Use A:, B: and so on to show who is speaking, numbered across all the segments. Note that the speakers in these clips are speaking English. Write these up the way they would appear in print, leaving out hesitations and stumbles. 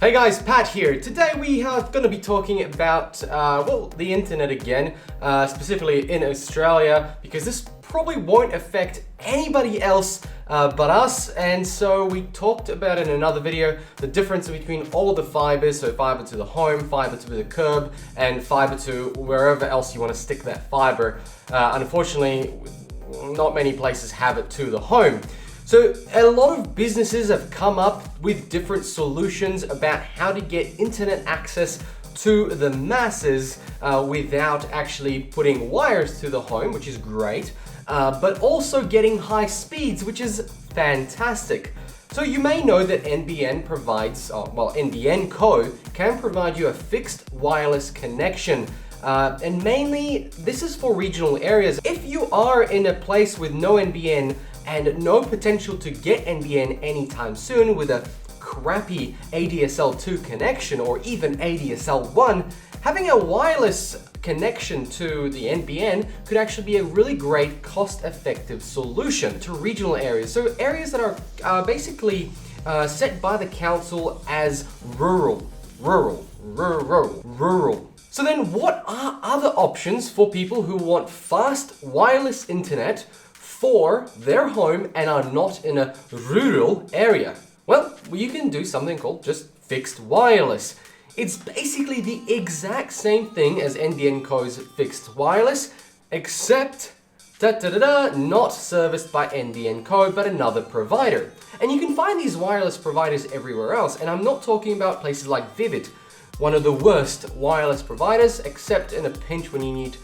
A: Hey guys, Pat here. Today we are going to be talking about, the internet again, specifically in Australia, because this probably won't affect anybody else but us. And so we talked about in another video the difference between all the fibers, so fiber to the home, fiber to the curb, and fiber to wherever else you want to stick that fiber. Unfortunately, not many places have it to the home. So a lot of businesses have come up with different solutions about how to get internet access to the masses without actually putting wires to the home, which is great, but also getting high speeds, which is fantastic. So you may know that NBN provides, NBN Co can provide you a fixed wireless connection. And mainly, this is for regional areas. If you are in a place with no NBN and no potential to get NBN anytime soon with a crappy ADSL2 connection or even ADSL1, having a wireless connection to the NBN could actually be a really great cost-effective solution to regional areas. So areas that are basically set by the council as rural. So then what are other options for people who want fast wireless internet for their home and are not in a rural area? Well, you can do something called just fixed wireless. It's basically the exact same thing as NBN Co's fixed wireless, except not serviced by NBN Co, but another provider. And you can find these wireless providers everywhere else, and I'm not talking about places like Vivid, one of the worst wireless providers, except in a pinch when you need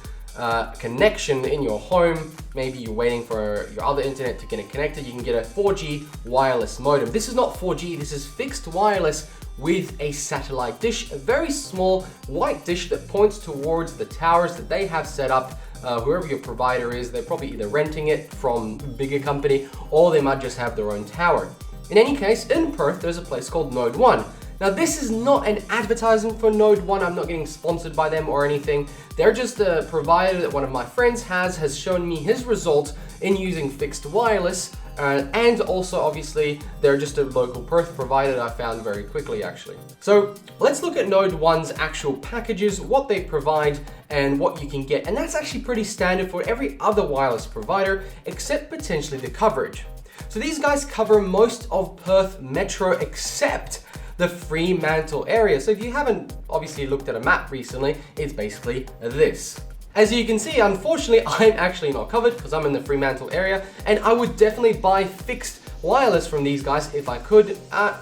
A: connection in your home. Maybe you're waiting for your other internet to get connected. You can get a 4G wireless modem. This is not 4G, this is fixed wireless with a satellite dish, a very small white dish that points towards the towers that they have set up. Whoever your provider is, they're probably either renting it from a bigger company or they might just have their own tower. In any case, in Perth, there's a place called Node 1. Now, this is not an advertisement for Node 1. I'm not getting sponsored by them or anything. They're just a provider that one of my friends has shown me his result in using fixed wireless. And also, obviously, they're just a local Perth provider that I found very quickly, actually. So let's look at Node 1's actual packages, what they provide, and what you can get. And that's actually pretty standard for every other wireless provider, except potentially the coverage. So these guys cover most of Perth Metro, except the Fremantle area. So if you haven't obviously looked at a map recently, it's basically this. As you can see, unfortunately, I'm actually not covered because I'm in the Fremantle area, and I would definitely buy fixed wireless from these guys if I could.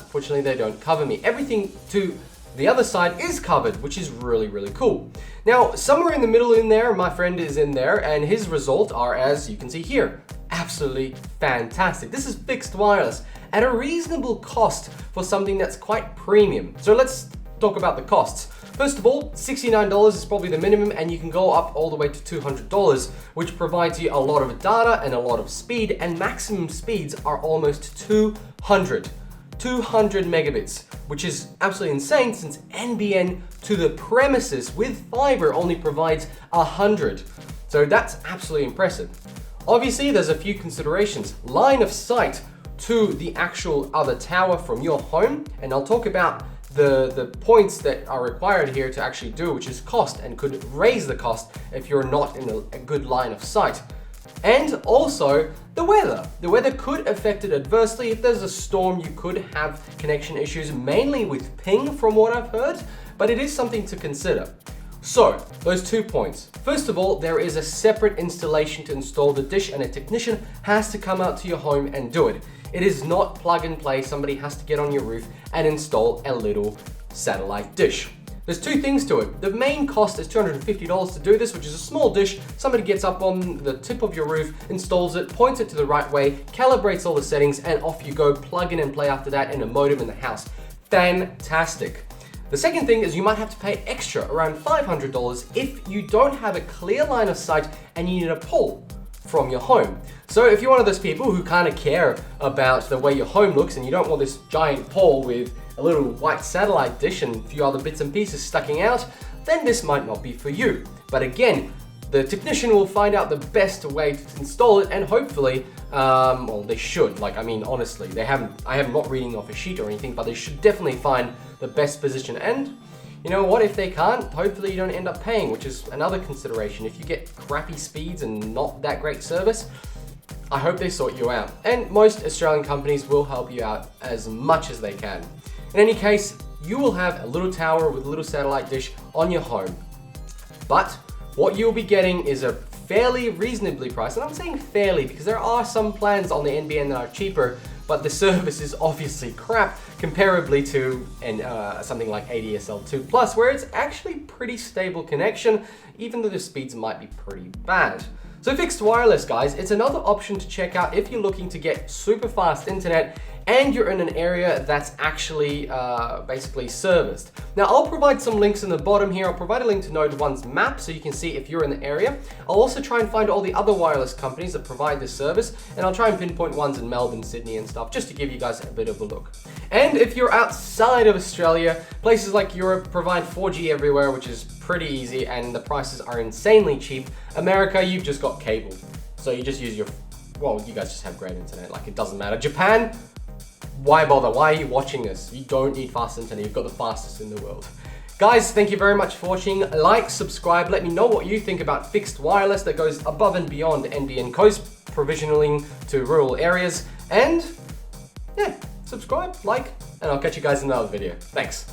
A: Fortunately, they don't cover me. Everything to the other side is covered, which is really, really cool. Now, somewhere in the middle in there, my friend is in there, and his results are, as you can see here, absolutely fantastic. This is fixed wireless at a reasonable cost for something that's quite premium. So let's talk about the costs. First of all, $69 is probably the minimum, and you can go up all the way to $200, which provides you a lot of data and a lot of speed, and maximum speeds are almost 200 megabits, which is absolutely insane since NBN to the premises with fiber only provides 100. So that's absolutely impressive. Obviously, there's a few considerations. Line of sight to the actual other tower from your home, and I'll talk about the points that are required here to actually do, which is cost, and could raise the cost if you're not in a good line of sight. And also the weather. The weather could affect it adversely. If there's a storm, you could have connection issues, mainly with ping from what I've heard, but it is something to consider. So, those 2 points. First of all, there is a separate installation to install the dish, and a technician has to come out to your home and do it. It is not plug and play. Somebody has to get on your roof and install a little satellite dish. There's 2 things to it. The main cost is $250 to do this, which is a small dish. Somebody gets up on the tip of your roof, installs it, points it to the right way, calibrates all the settings, and off you go. Plug in and play after that in a modem in the house. Fantastic. The second thing is you might have to pay extra, around $500, if you don't have a clear line of sight and you need a pole from your home. So if you're one of those people who kind of care about the way your home looks and you don't want this giant pole with a little white satellite dish and a few other bits and pieces sticking out, then this might not be for you. But again, The technician will find out the best way to install it, and hopefully, well, they should. Like, I mean, honestly, I am not reading off a sheet or anything, but they should definitely find the best position. And you know what, if they can't, hopefully you don't end up paying, which is another consideration. If you get crappy speeds and not that great service, I hope they sort you out. And most Australian companies will help you out as much as they can. In any case, you will have a little tower with a little satellite dish on your home. But what you'll be getting is a fairly reasonably priced, and I'm saying fairly because there are some plans on the NBN that are cheaper, but the service is obviously crap comparably to something like ADSL 2 Plus, where it's actually pretty stable connection, even though the speeds might be pretty bad. So fixed wireless, guys, it's another option to check out if you're looking to get super fast internet and you're in an area that's actually basically serviced. Now, I'll provide some links in the bottom here. I'll provide a link to Node One's map so you can see if you're in the area. I'll also try and find all the other wireless companies that provide this service, and I'll try and pinpoint ones in Melbourne, Sydney and stuff, just to give you guys a bit of a look. And if you're outside of Australia, places like Europe provide 4G everywhere, which is pretty easy, and the prices are insanely cheap. America, you've just got cable. So you just use your, well, you guys just have great internet, like it doesn't matter. Japan, why bother? Why are you watching this? You don't need fast internet, you've got the fastest in the world. Guys, thank you very much for watching. Like, subscribe, let me know what you think about fixed wireless that goes above and beyond NBN coast provisioning to rural areas. And yeah, subscribe, like, and I'll catch you guys in another video. Thanks.